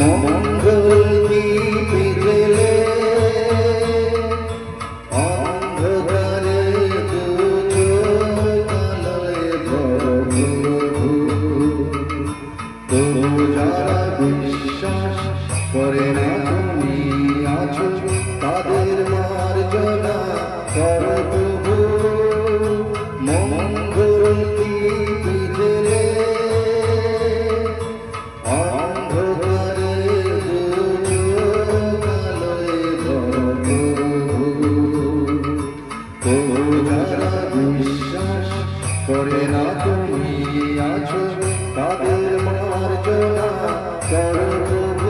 মঙ্গল দীপে জেলে অন্ধকারে দুচোখালয়ে প্রভু তবু যারা বিশ্বাস করে না তুমি আছো তাদের মার্জনা করো প্রভু। মঙ্গল দীপে জেলে অন্ধকারে দুচোখালয়ে প্রভু তবু যারা বিশ্বাস করে না তুমি আছো তাদের মার্জনা করো প্রভু।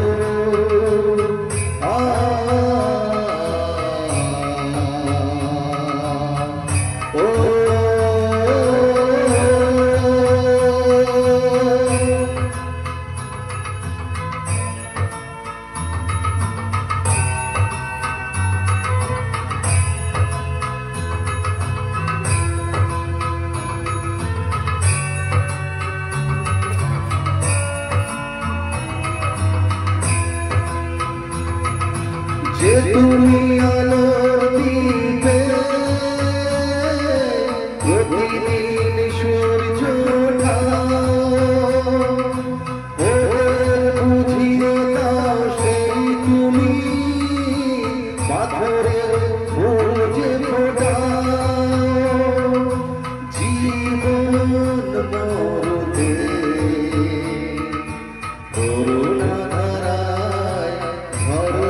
যে তুমি আলোর দীপে প্রতিদিন সূর্য ওঠাও বুঝিয়ে দাও সেই তুমি পাথরের ফুল যে ফোটাও জীবন মরতে করুণা ধারায় ধরো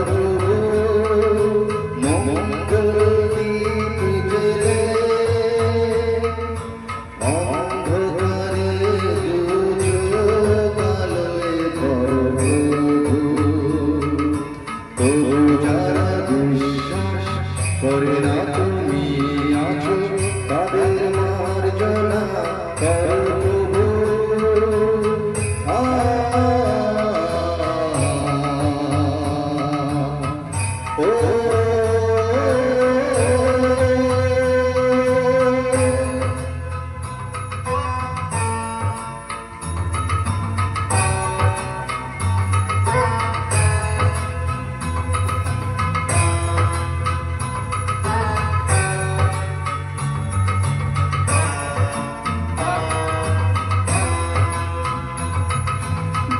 মঙ্গল দীপে জেলে অন্ধকারে দুচোখালয়ে প্রভু তবু যারা বিশ্বাস করে না তুমি আছো তাদের মার্জনা করো প্রভু।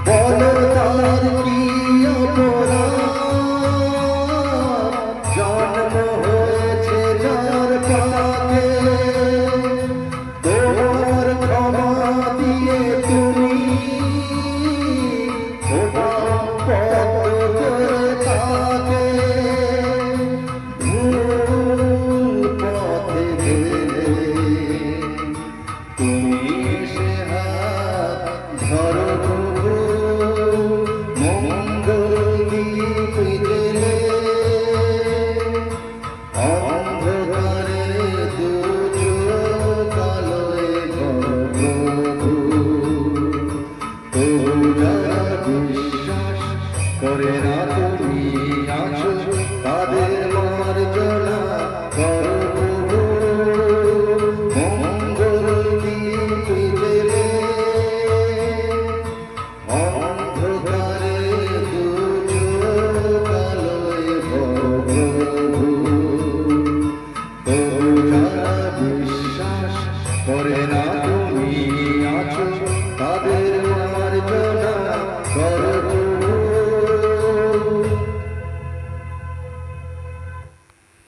বলো তার কি অপরাধ জন্ম হয়েছে যার পাকে তোমার ক্ষমা দিয়ে তুমি পথ করে তাকে ভুল পথে গেলে তুমি এসে হাত ধরো প্রভু। মঙ্গল দীপে জেলে অন্ধকারে দুচোখালয়ে প্রভু তবু যারা বিশ্বাস করে না তুমি আছো তাদের মার্জনা করো প্রভু। মঙ্গল দীপে জেলে অন্ধকারে দুচোখালয়ে প্রভু তবু যারা বিশ্বাস করে না তুমি আছো তাদের মার্জনা করো।